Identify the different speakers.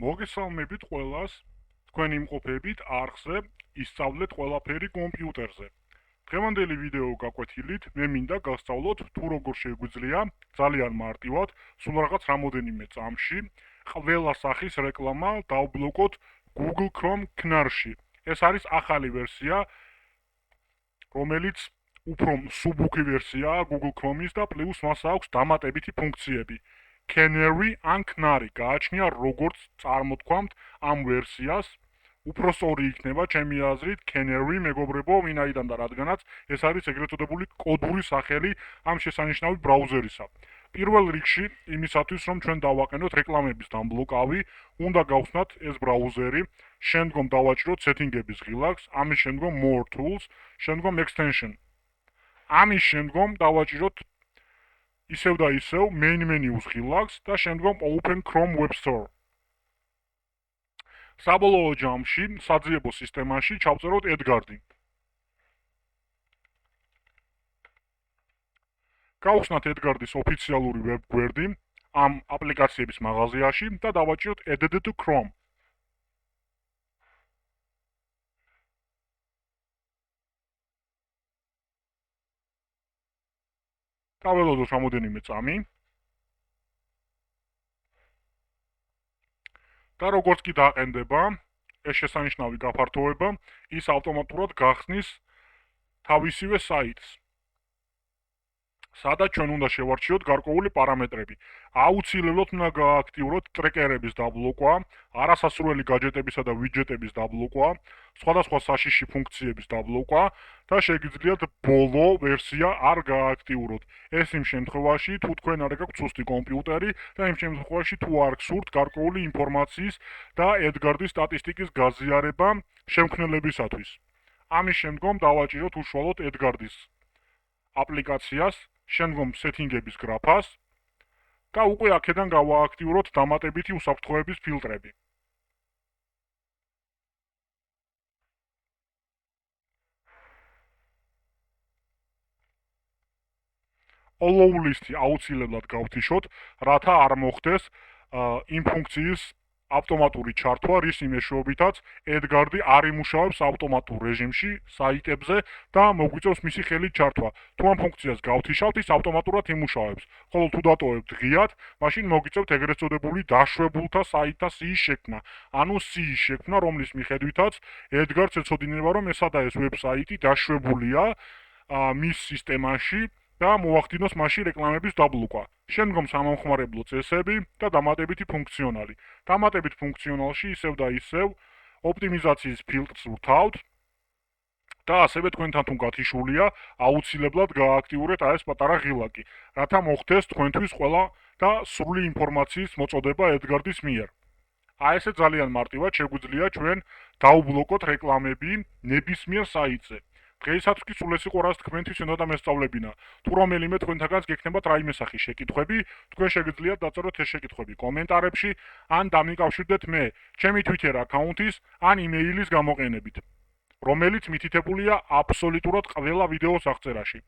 Speaker 1: მოგესალმებით ყველას, თქვენ იმყოფებით არხზე, ისწავლეთ ყველაფერი კომპიუტერზე. დღევანდელი ვიდეო გაკვეთილით მე მინდა გასწავლოთ თუ როგორ შეგვიძლია ძალიან მარტივად, სულ რაღაც რამოდენიმე წამში, ყველა სახის რეკლამა დავბლოკოთ Google Chrome ქნარში. ეს არის ახალი ვერსია, რომელიც უფრო მსუბუქი ვერსიაა Google Chrome-ის და პლუს მას აქვს დამატებითი ფუნქციები. Canary ან ქნარი გააჩნია როგორც წარმოთქვამთ ამ ვერსიას, უფრო სწორი იქნება ჩემი აზრით Canary მეგობრებო, ვინაიდან და რადგანაც ეს არის ეგრეთ წოდებული კოდური სახელი ამ შესანიშნავი ბრაუზერისა. პირველ რიგში იმისათვის რომ ჩვენ დავაყენოთ რეკლამების დამბლოკავი, უნდა გავხსნათ ეს ბრაუზერი, შემდგომ დავაჭიროთ setting-ების ღილაკს, ამის შემდგომ more tools, შემდგომ extension. ამის შემდგომ დავაჭიროთ ისევ და ისევ main menu-ს ღილაკს და შემდგომ open Chrome Web Store. საბოლოო ჯამში, საძიებო სისტემაში ჩავწეროთ Edgardi. გავხსნათ Edgardi-s ოფიციალური web გვერდი ამ აპლიკაციების მაღაზიაში და დავაჭიროთ Add to Chrome. დაველოდოთ რამოდენიმე წამი. და როგორც კი დააყენდება ეს შესანიშნავი გაფართოება, ის ავტომატურად გახსნის თავისივე საიტს. სადაც ჩვენ უნდა შევარჩიოთ გარკვეული პარამეტრები. აუცილებლად უნდა გააქტიუროთ ტრეკერების დაბლოკვა, არასასურველი გაჯეტებისა და ვიჯეტების დაბლოკვა, სხვადასხვა საშიში ფუნქციების დაბლოკვა და შეგიძლიათ ბოლო ვერსია არ გააქტიუროთ. ეს იმ შემთხვევაში, თუ თქვენ არ გაქვთ სუსტი კომპიუტერი და იმ შემთხვევაში, თუ არ გსურთ გარკვეული ინფორმაციის და Edgardi-s სტატისტიკის გაზიარება შემქმნელებისათვის. ამის შემდგომ დავაჭიროთ უშუალოდ Edgardi-s აპლიკაციას, შემდგომ setting-ების გრაფას და უკვე აქედან გავააქტიუროთ დამატებითი უსაფრთხოების ფილტრები. Allow list-ი აუცილებლად გავთიშოთ, რათა არ მოხდეს იმ ფუნქციის ავტომატური ჩართვა, რის მეშვეობითაც Edgardi არ იმუშავებს ავტომატურ რეჟიმში საიტებზე და მოგვიწევს მისი ხელით ჩართვა. თუ ამ ფუნქციას გავთიშავთ, ის ავტომატურად იმუშავებს. ხოლო თუ დატოვებთ ღიად, მაშინ მოგვიწევთ ეგრეთ წოდებული დაშვებულთა საიტთა სიის შექმნა. ანუ სიის შექმნა, რომლის მიხედვითაც Edgar-ს ეცოდინება, რომ ესა და ეს ვებსაიტი დაშვებულია მის სისტემაში და მოახდინოს მასში რეკლამების დაბლოკვა. შემდგომ სამომხმარებლო წესები და დამატებითი ფუნქციონალი. დამატებით ფუნქციონალში ისევ და ისევ ოპტიმიზაციის ფილტრს ვთავთ და ასევე თქვენთან თუ გათიშულია, აუცილებლად გააქტიურეთ ეს პატარა ღილაკი, რათა მოხდეს თქვენთვის ყველა და სრული ინფორმაციის მოწოდება Edgardi-s მიერ. ესე ძალიან მარტივად შეგვიძლია ჩვენ დავბლოკოთ რეკლამები ნებისმიერ საიტზე. დღეისათვის კი სულ ეს იყო, რაც თქვენთვის უნდა დამესწავლებინა. თუ რომელიმე თქვენთაგანს გექნებათ რაიმე სახის შეკითხვები, თქვენ შეგიძლიათ დაწეროთ ეს შეკითხვები კომენტარებში ან დამიკავშირდეთ მე ჩემი Twitter აკაუნთის ან იმეილის გამოყენებით, რომელიც მითითებულია აბსოლუტურად ყველა ვიდეოს აღწერაში.